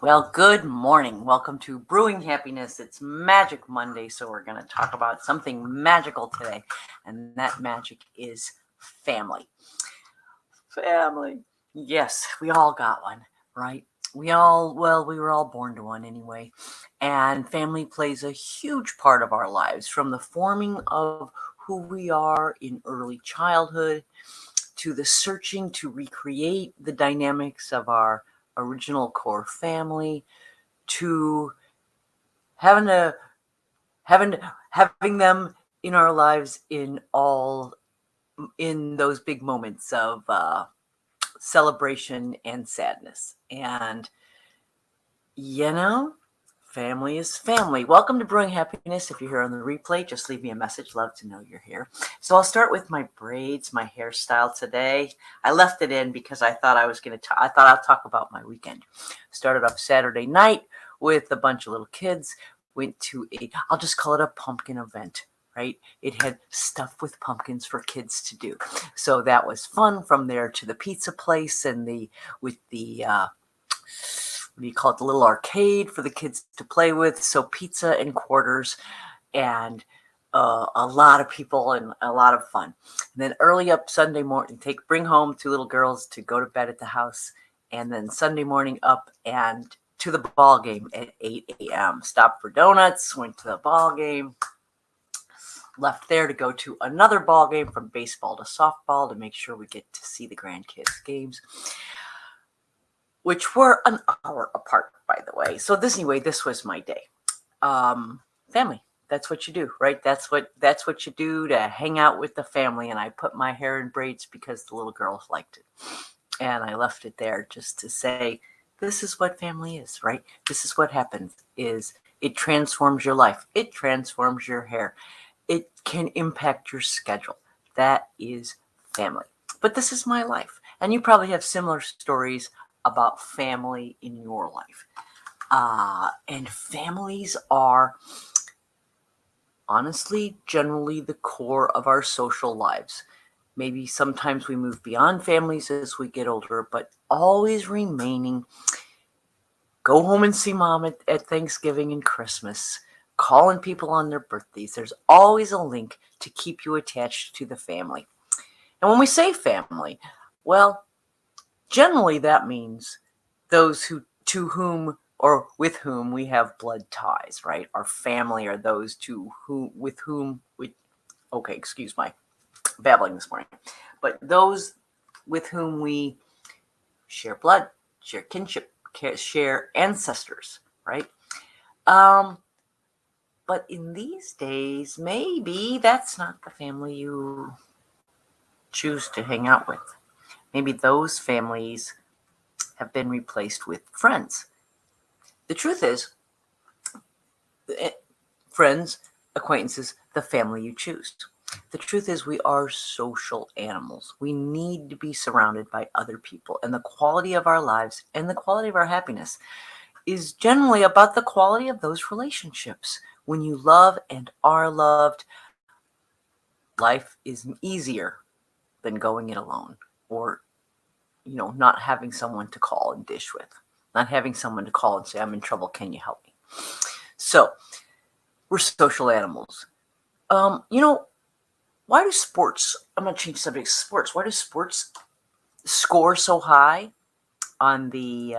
Well, good morning. Welcome to Brewing Happiness. It's Magic Monday, so we're going to talk about something magical today, and that magic is family. Family. Yes, we all got one, right? We were all born to one anyway. And family plays a huge part of our lives, from the forming of who we are in early childhood to the searching to recreate the dynamics of our original core family, to having to having them in our lives in those big moments of celebration and sadness. And you know, family is family. Welcome to Brewing Happiness. If you're here on the replay, just leave me a message. Love to know you're here. So I'll start with my braids, my hairstyle today. I left it in because I thought I thought I'll talk about my weekend. Started up Saturday night with a bunch of little kids. Went to I'll just call it a pumpkin event. Right? It had stuff with pumpkins for kids to do. So that was fun. From there to the pizza place and the what do you call it, the little arcade for the kids to play with. So pizza and quarters and a lot of people and a lot of fun. And then early up Sunday morning, bring home two little girls to go to bed at the house. And then Sunday morning up and to the ball game at 8 a.m. Stopped for donuts, went to the ball game, left there to go to another ball game, from baseball to softball, to make sure we get to see the grandkids games, which were an hour apart, by the way. So this was my day. Family. That's what you do, right? That's what you do to hang out with the family. And I put my hair in braids because the little girls liked it. And I left it there just to say, this is what family is, right? This is what happens, is it transforms your life. It transforms your hair. It can impact your schedule. That is family. But this is my life. And you probably have similar stories about family in your life. And families are honestly generally the core of our social lives. Maybe sometimes we move beyond families as we get older, but always remaining. Go home and see mom at Thanksgiving and Christmas, calling people on their birthdays. There's always a link to keep you attached to the family. And when we say family, well, generally that means those to whom or with whom we have blood ties, right? Our family are those with whom we, okay, excuse my babbling this morning, but those with whom we share blood, share kinship, share ancestors, right? But in these days, maybe that's not the family you choose to hang out with. Maybe those families have been replaced with friends. The truth is, friends, acquaintances, the family you choose. The truth is, we are social animals. We need to be surrounded by other people, and the quality of our lives and the quality of our happiness is generally about the quality of those relationships. When you love and are loved, life is easier than going it alone, or not having someone to call and dish with, not having someone to call and say, I'm in trouble, can you help me? So we're social animals. Why do sports, I'm going to change subject, sports, why do sports score so high on the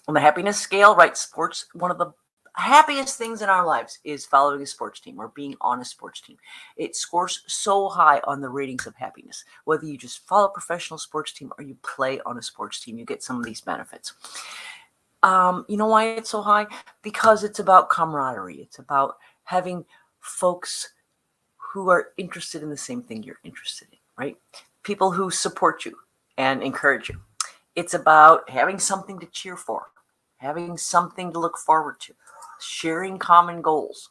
happiness scale, right? Sports, one of the happiest things in our lives is following a sports team or being on a sports team. It scores so high on the ratings of happiness. Whether you just follow a professional sports team or you play on a sports team, you get some of these benefits. You know why it's so high? Because it's about camaraderie. It's about having folks who are interested in the same thing you're interested in, right? People who support you and encourage you. It's about having something to cheer for, having something to look forward to, sharing common goals.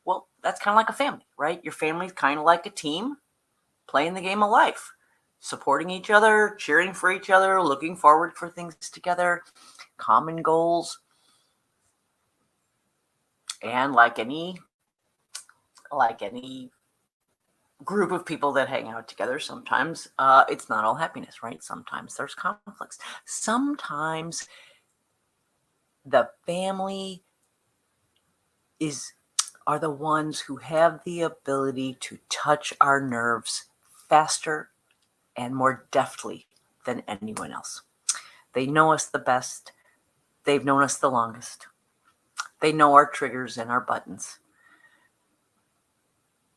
Well, that's kind of like a family, right? Your family's kind of like a team playing the game of life, supporting each other, cheering for each other, looking forward for things together, common goals. And like any group of people that hang out together, sometimes it's not all happiness, right? Sometimes there's conflicts. Sometimes the family are the ones who have the ability to touch our nerves faster and more deftly than anyone else. They know us the best. They've known us the longest. They know our triggers and our buttons.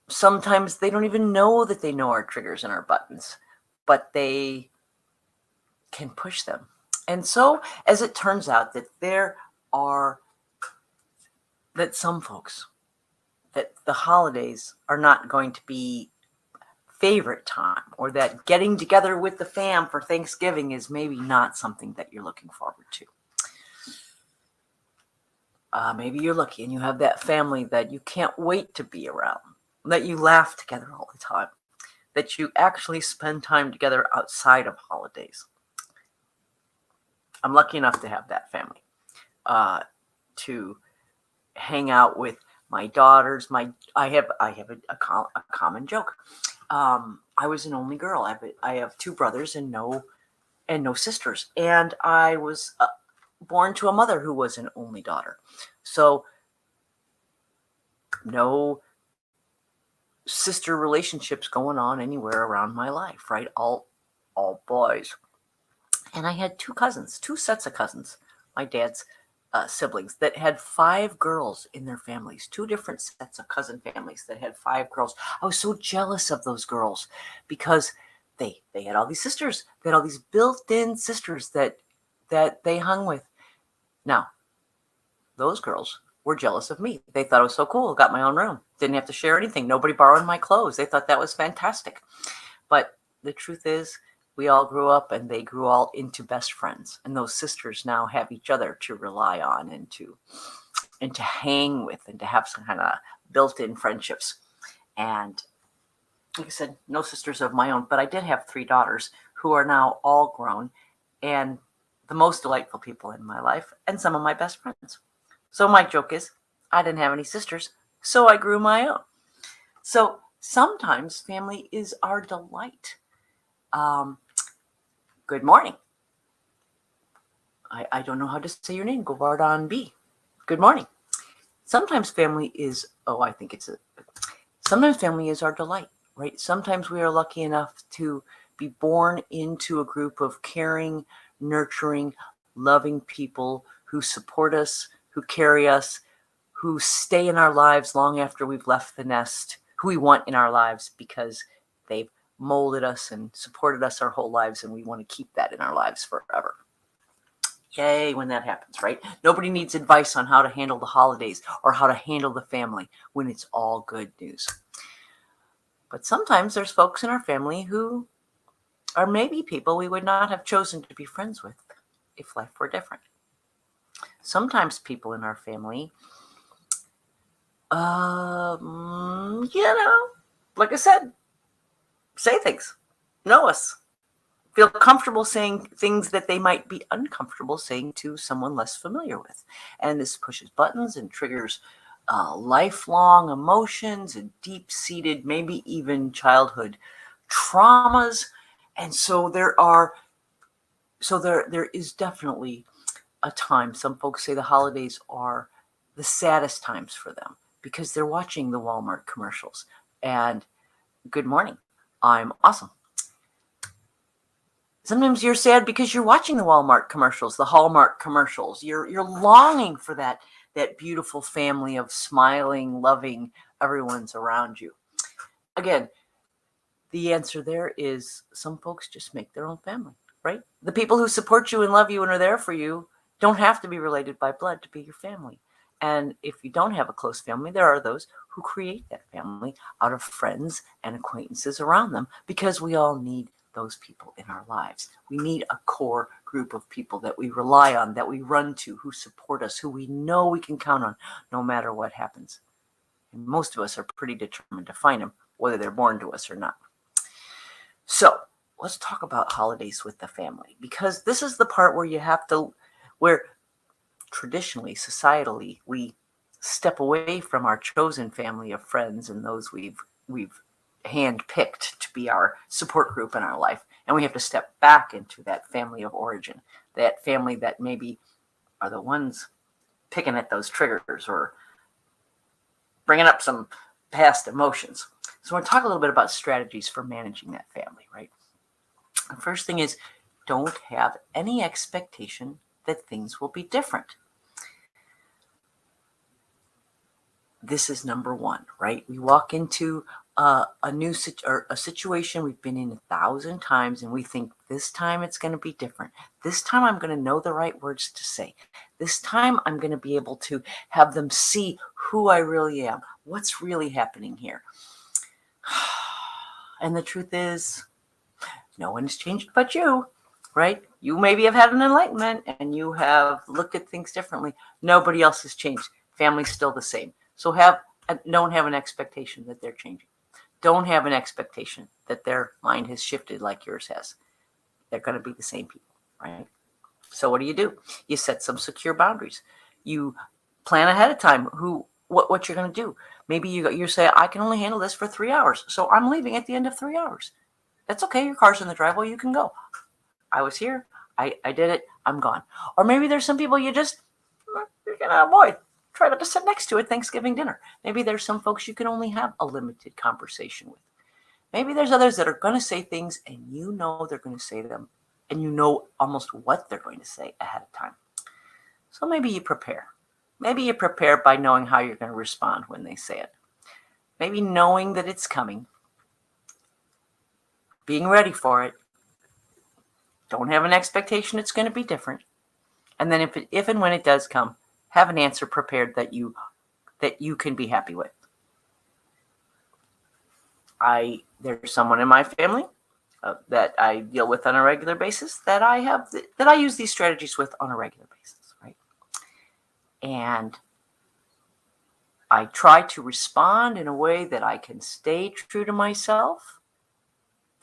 Sometimes they don't even know that they know our triggers and our buttons, but they can push them. And so, as it turns out, that some folks, that the holidays are not going to be favorite time, or that getting together with the fam for Thanksgiving is maybe not something that you're looking forward to. Maybe you're lucky and you have that family that you can't wait to be around, that you laugh together all the time, that you actually spend time together outside of holidays. I'm lucky enough to have that family, to hang out with my daughters. I have a common joke. I was an only girl. I have two brothers and no sisters, and I was born to a mother who was an only daughter. So no sister relationships going on anywhere around my life, right? All boys. And I had two sets of cousins, my dad's siblings, that had 5 girls in their families, 2 different sets of cousin families that had 5 girls. I was so jealous of those girls because they had all these sisters. They had all these built-in sisters that they hung with. Now, those girls were jealous of me. They thought it was so cool. Got my own room. Didn't have to share anything. Nobody borrowed my clothes. They thought that was fantastic. But the truth is, we all grew up and they grew all into best friends. And those sisters now have each other to rely on and to hang with and to have some kind of built-in friendships. And like I said, no sisters of my own, but I did have 3 daughters who are now all grown and the most delightful people in my life and some of my best friends. So my joke is, I didn't have any sisters, so I grew my own. So sometimes family is our delight. Good morning. I don't know how to say your name. Govardhan B. Good morning. Sometimes family is, sometimes family is our delight, right? Sometimes we are lucky enough to be born into a group of caring, nurturing, loving people who support us, who carry us, who stay in our lives long after we've left the nest, who we want in our lives because they've molded us and supported us our whole lives, and we want to keep that in our lives forever. Yay, when that happens, right? Nobody needs advice on how to handle the holidays or how to handle the family when it's all good news. But sometimes there's folks in our family who are maybe people we would not have chosen to be friends with if life were different. Sometimes people in our family, like I said, say things, know us, feel comfortable saying things that they might be uncomfortable saying to someone less familiar with. And this pushes buttons and triggers lifelong emotions and deep-seated, maybe even childhood traumas. And so there is definitely a time. Some folks say the holidays are the saddest times for them because they're watching the Walmart commercials. And good morning, I'm awesome. Sometimes you're sad because you're watching the Walmart commercials, the Hallmark commercials. You're longing for that beautiful family of smiling, loving everyone's around you. Again, the answer there is some folks just make their own family, right? The people who support you and love you and are there for you don't have to be related by blood to be your family. And if you don't have a close family, there are those who create that family out of friends and acquaintances around them because we all need those people in our lives. We need a core group of people that we rely on, that we run to, who support us, who we know we can count on no matter what happens. And most of us are pretty determined to find them, whether they're born to us or not. So let's talk about holidays with the family, because this is the part where traditionally, societally, we step away from our chosen family of friends and those we've handpicked to be our support group in our life. And we have to step back into that family of origin, that family that maybe are the ones picking at those triggers or bringing up some past emotions. So we're going to talk a little bit about strategies for managing that family, right? The first thing is, don't have any expectation that things will be different. This is number one, right? We walk into a situation we've been in 1,000 times, and we think this time it's going to be different. This time I'm going to know the right words to say. This time I'm going to be able to have them see who I really am, what's really happening here. And the truth is, no one has changed but you, right? You maybe have had an enlightenment and you have looked at things differently. Nobody else has changed. Family's still the same. So don't have an expectation that they're changing. Don't have an expectation that their mind has shifted like yours has. They're going to be the same people, right? So what do? You set some secure boundaries. You plan ahead of time what you're going to do. Maybe you say, I can only handle this for 3 hours, so I'm leaving at the end of 3 hours. That's okay. Your car's in the driveway. You can go. I was here. I did it. I'm gone. Or maybe there's some people you're going to avoid. Try not to sit next to at Thanksgiving dinner. Maybe there's some folks you can only have a limited conversation with. Maybe there's others that are going to say things and you know they're going to say them and you know almost what they're going to say ahead of time. So maybe you prepare. Maybe you prepare by knowing how you're going to respond when they say it. Maybe knowing that it's coming. Being ready for it. Don't have an expectation it's going to be different. And then if and when it does come, have an answer prepared that you can be happy with. There's someone in my family that I deal with on a regular basis that I use these strategies with on a regular basis, right? And I try to respond in a way that I can stay true to myself,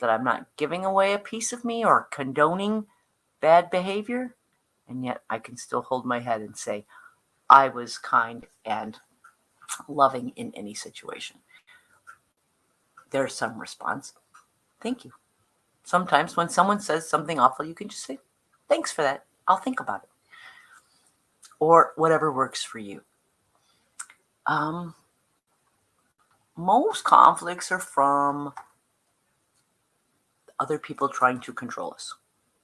that I'm not giving away a piece of me or condoning bad behavior, and yet I can still hold my head and say, I was kind and loving in any situation. There's some response. Thank you. Sometimes when someone says something awful, you can just say, thanks for that. I'll think about it. Or whatever works for you. Most conflicts are from other people trying to control us,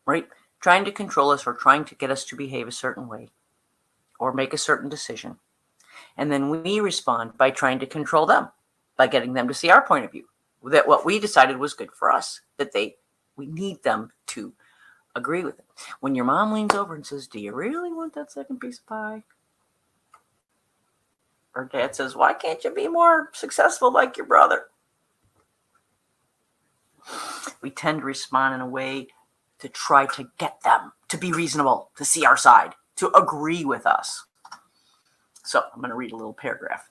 right? Trying to control us or trying to get us to behave a certain way or make a certain decision. And then we respond by trying to control them, by getting them to see our point of view, that what we decided was good for us, that we need them to agree with it. When your mom leans over and says, do you really want that second piece of pie? Or dad says, why can't you be more successful like your brother? We tend to respond in a way to try to get them to be reasonable, to see our side, to agree with us. So I'm going to read a little paragraph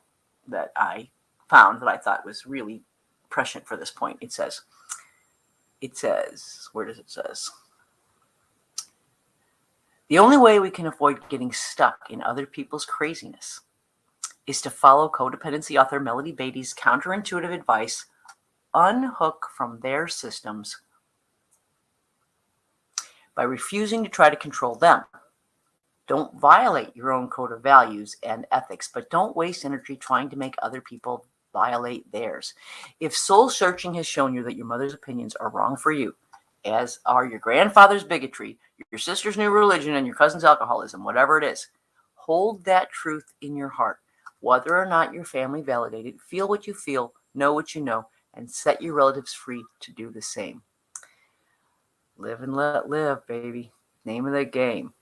that I found that I thought was really prescient for this point. It says, where does it says? The only way we can avoid getting stuck in other people's craziness is to follow codependency author Melody Beattie's counterintuitive advice, unhook from their systems by refusing to try to control them. Don't violate your own code of values and ethics, but don't waste energy trying to make other people violate theirs. If soul searching has shown you that your mother's opinions are wrong for you, as are your grandfather's bigotry, your sister's new religion, and your cousin's alcoholism, whatever it is, hold that truth in your heart. Whether or not your family validated, feel what you feel, know what you know, and set your relatives free to do the same. Live and let live, baby. Name of the game.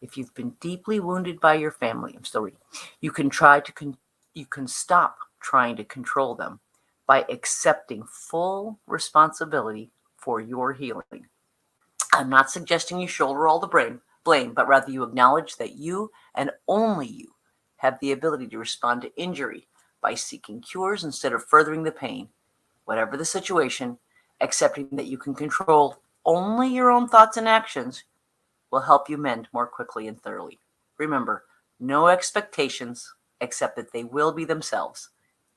If you've been deeply wounded by your family, I'm still reading, you can stop trying to control them by accepting full responsibility for your healing. I'm not suggesting you shoulder all the blame, but rather you acknowledge that you and only you have the ability to respond to injury by seeking cures instead of furthering the pain. Whatever the situation, accepting that you can control only your own thoughts and actions will help you mend more quickly and thoroughly. Remember, no expectations except that they will be themselves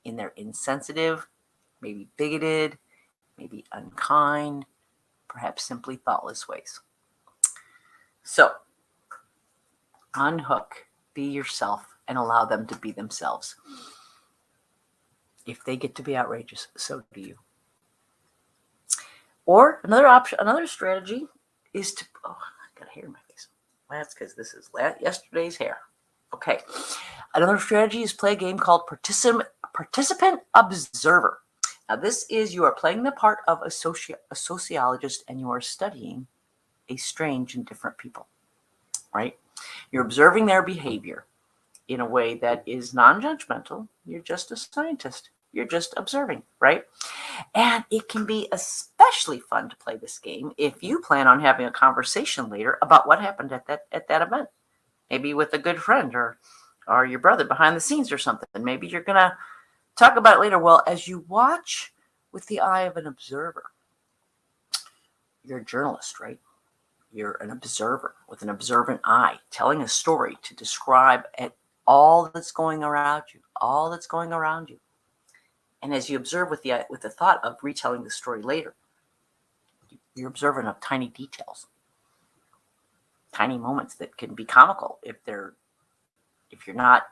in their insensitive, maybe bigoted, maybe unkind, perhaps simply thoughtless ways. So, unhook, be yourself, and allow them to be themselves. If they get to be outrageous, so do you. Or another option, another strategy is to, I got hair in my face. That's because this is yesterday's hair. Okay. Another strategy is play a game called Participant Observer. Now, this is you are playing the part of a sociologist and you are studying a strange and different people, right? You're observing their behavior in a way that is non-judgmental. You're just a scientist. You're just observing, right? And it can be especially fun to play this game if you plan on having a conversation later about what happened at that event. Maybe with a good friend or your brother behind the scenes or something. And maybe you're going to talk about it later. Well, as you watch with the eye of an observer, you're a journalist, right? You're an observer with an observant eye, telling a story to describe all that's going around you, all that's going around you. And as you observe with the thought of retelling the story later, you're observant of tiny details, tiny moments that can be comical if you're not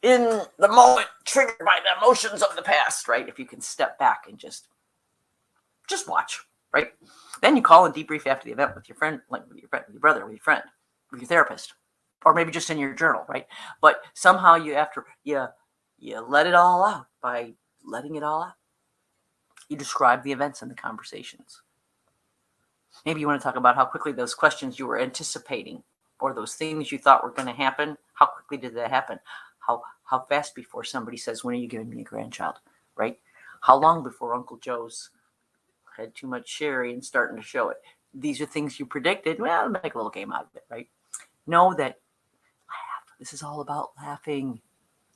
in the moment triggered by the emotions of the past, right? If you can step back and just watch, right? Then you call and debrief after the event with your friend, like with your brother, with your friend, with your therapist, or maybe just in your journal, right? But somehow you let it all out by letting it all out. You describe the events and the conversations. Maybe you want to talk about how quickly those questions you were anticipating or those things you thought were going to happen, how quickly did that happen? How fast before somebody says, when are you giving me a grandchild, right? How long before Uncle Joe's had too much sherry and starting to show it? These are things you predicted. Well, I'll make a little game out of it, right? Know that this is all about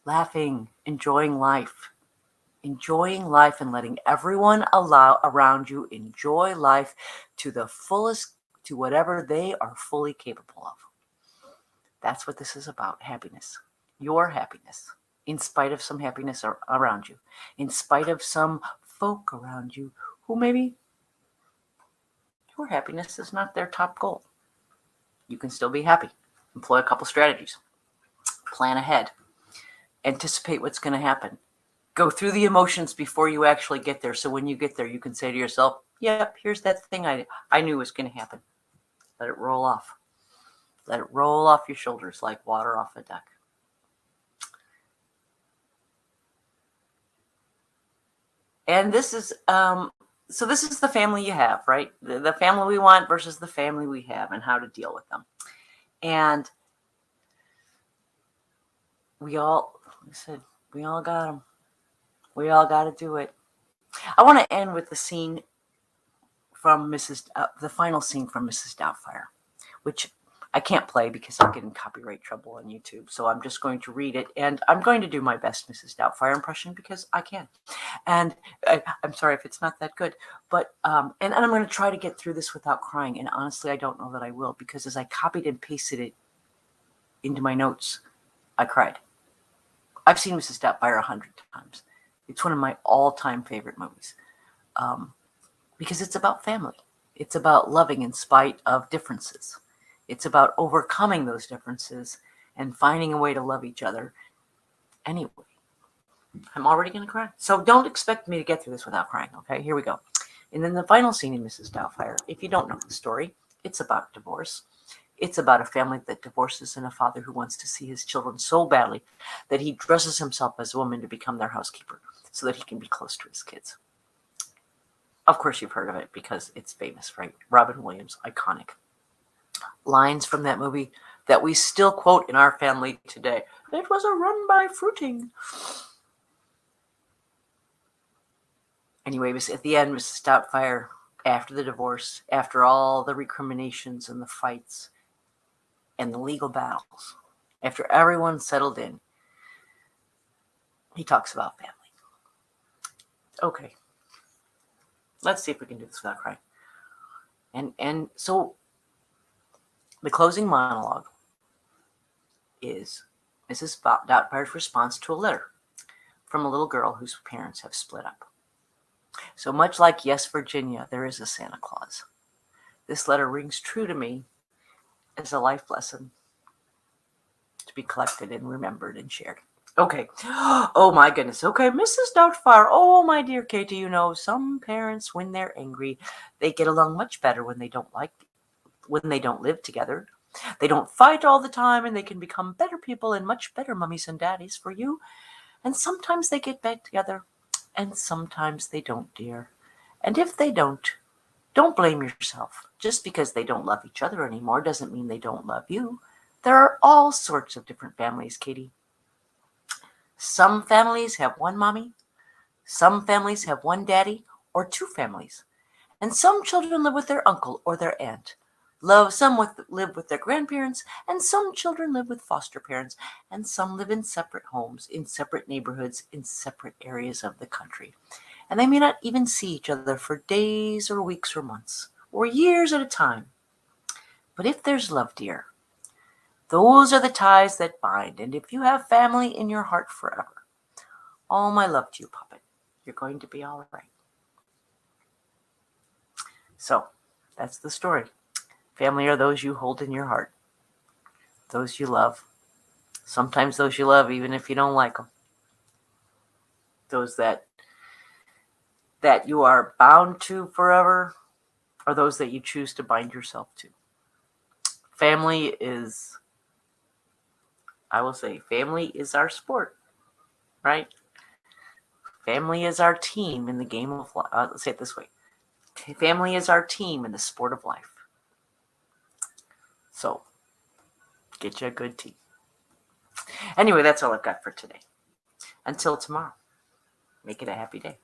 laughing, enjoying life and letting everyone around you enjoy life to the fullest, to whatever they are fully capable of. That's what this is about, happiness. Your happiness, in spite of some happiness around you, in spite of some folk around you who maybe your happiness is not their top goal. You can still be happy. Employ a couple strategies. Plan ahead. Anticipate what's going to happen. Go through the emotions before you actually get there. So when you get there, you can say to yourself, yep, here's that thing I knew was going to happen. Let it roll off. Let it roll off your shoulders like water off a duck. And this is, so this is the family you have, right? The family we want versus the family we have and how to deal with them. And we all got them. We all got to do it. I want to end with the scene from the final scene from Mrs. Doubtfire, which I can't play because I'll get in copyright trouble on YouTube. So I'm just going to read it, and I'm going to do my best Mrs. Doubtfire impression because I can. And I'm sorry if it's not that good, but and I'm going to try to get through this without crying. And honestly, I don't know that I will, because as I copied and pasted it into my notes, I cried. I've seen Mrs. Doubtfire 100 times. It's one of my all-time favorite movies because it's about family. It's about loving in spite of differences. It's about overcoming those differences and finding a way to love each other anyway. I'm already going to cry. So don't expect me to get through this without crying, okay? Here we go. And then the final scene in Mrs. Doubtfire, if you don't know the story, it's about divorce. It's about a family that divorces and a father who wants to see his children so badly that he dresses himself as a woman to become their housekeeper so that he can be close to his kids. Of course, you've heard of it because it's famous, right? Robin Williams, iconic. Lines from that movie that we still quote in our family today. It was a run by fruiting. Anyway, at the end, Mrs. Doubtfire, after the divorce, after all the recriminations and the fights and the legal battles, after everyone's settled in, he talks about family. Okay. Let's see if we can do this without crying. And so the closing monologue is Mrs. Doubtfire's response to a letter from a little girl whose parents have split up. So much like Yes, Virginia, there is a Santa Claus. This letter rings true to me as a life lesson to be collected and remembered and shared. Okay. Oh my goodness. Okay, Mrs. Doubtfire. Oh, my dear Katie, you know, some parents, when they're angry, they get along much better when they don't live together. They don't fight all the time, and they can become better people and much better mummies and daddies for you. And sometimes they get back together, and sometimes they don't, dear. And if they don't blame yourself. Just because they don't love each other anymore doesn't mean they don't love you. There are all sorts of different families, Katie. Some families have one mommy, some families have one daddy, or two families. And some children live with their uncle or their aunt. Live with their grandparents, and some children live with foster parents, and some live in separate homes, in separate neighborhoods, in separate areas of the country. And they may not even see each other for days or weeks or months or years at a time. But if there's love, dear, those are the ties that bind. And if you have family in your heart forever, all my love to you, puppet, you're going to be all right. So that's the story. Family are those you hold in your heart, those you love. Sometimes those you love even if you don't like them. Those that you are bound to forever, or those that you choose to bind yourself to. Family is, I will say, family is our sport, right? Family is our team in the game of life. Let's say it this way. Family is our team in the sport of life. So, get you a good team. Anyway, that's all I've got for today. Until tomorrow, make it a happy day.